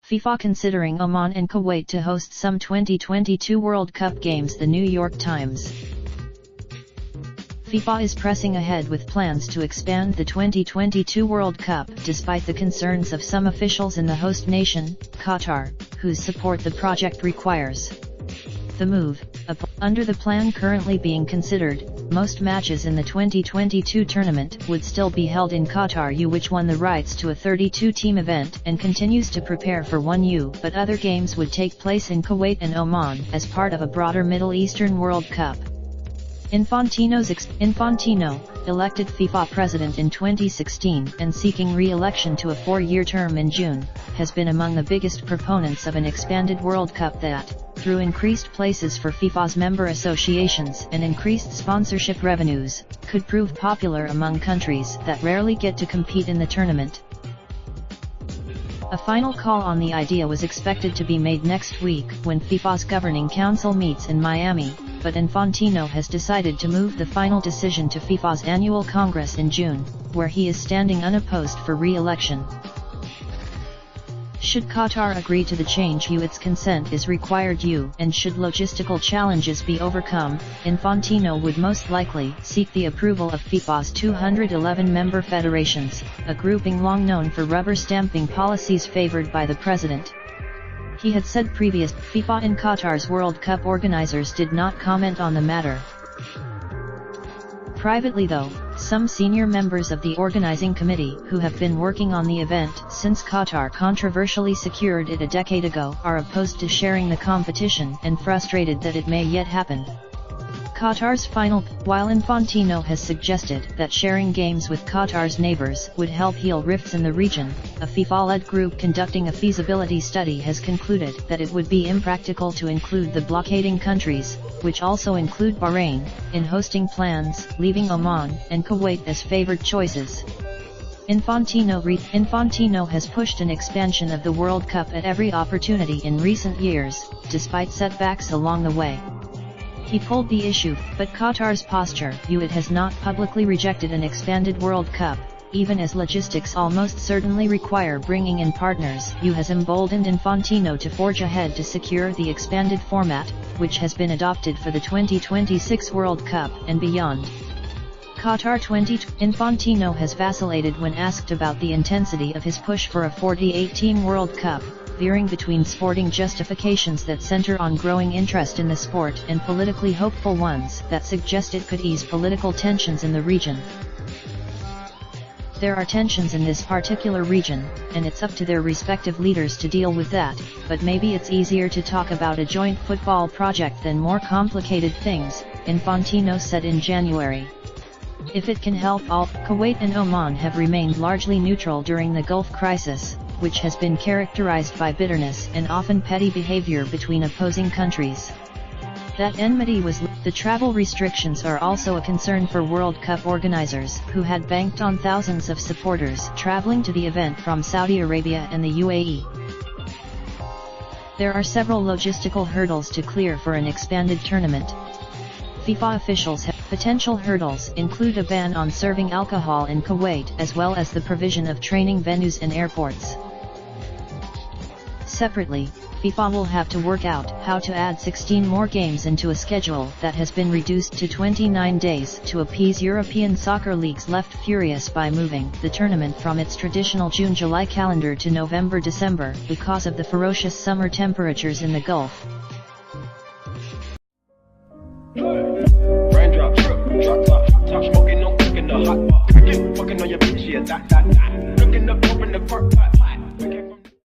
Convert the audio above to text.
FIFA considering Oman and Kuwait to host some 2022 World Cup games. The New York Times. FIFA is pressing ahead with plans to expand the 2022 World Cup despite the concerns of some officials in the host nation, Qatar, whose support the project requires. The move, under the plan currently being considered, most matches in the 2022 tournament would still be held in Qatar, which won the rights to a 32-team event and continues to prepare for one U, but other games would take place in Kuwait and Oman as part of a broader Middle Eastern World Cup. Infantino, elected FIFA president in 2016 and seeking re-election to a 4-year term in June, has been among the biggest proponents of an expanded World Cup that, through increased places for FIFA's member associations and increased sponsorship revenues, could prove popular among countries that rarely get to compete in the tournament. A final call on the idea was expected to be made next week when FIFA's governing council meets in Miami, but Infantino has decided to move the final decision to FIFA's annual Congress in June, where he is standing unopposed for re-election. Should Qatar agree to the change, its consent is required, and should logistical challenges be overcome, Infantino would most likely seek the approval of FIFA's 211 member federations, a grouping long known for rubber-stamping policies favored by the president. He had said previously, FIFA and Qatar's World Cup organizers did not comment on the matter. Privately though, some senior members of the organizing committee who have been working on the event since Qatar controversially secured it a decade ago are opposed to sharing the competition and frustrated that it may yet happen. Qatar's final, while Infantino has suggested that sharing games with Qatar's neighbors would help heal rifts in the region, a FIFA-led group conducting a feasibility study has concluded that it would be impractical to include the blockading countries, which also include Bahrain, in hosting plans, leaving Oman and Kuwait as favored choices. Infantino has pushed an expansion of the World Cup at every opportunity in recent years, despite setbacks along the way. He pulled the issue, but Qatar's posture, it has not publicly rejected an expanded World Cup, even as logistics almost certainly require bringing in partners, has emboldened Infantino to forge ahead to secure the expanded format, which has been adopted for the 2026 World Cup and beyond. Infantino has vacillated when asked about the intensity of his push for a 48-team World Cup, veering between sporting justifications that center on growing interest in the sport and politically hopeful ones that suggest it could ease political tensions in the region. There are tensions in this particular region, and it's up to their respective leaders to deal with that, but maybe it's easier to talk about a joint football project than more complicated things, Infantino said in January. If it can help all, Kuwait and Oman have remained largely neutral during the Gulf crisis, which has been characterized by bitterness and often petty behavior between opposing countries. That enmity was. The travel restrictions are also a concern for World Cup organizers, who had banked on thousands of supporters traveling to the event from Saudi Arabia and the UAE. There are several logistical hurdles to clear for an expanded tournament. FIFA officials have potential hurdles include a ban on serving alcohol in Kuwait as well as the provision of training venues and airports. Separately, FIFA will have to work out how to add 16 more games into a schedule that has been reduced to 29 days to appease European soccer leagues left furious by moving the tournament from its traditional June-July calendar to November-December because of the ferocious summer temperatures in the Gulf. Raindrop, drop top smoking, no cooking the hot pot. Fucking on your bitch, yeah, that. Looking up, open the park pot.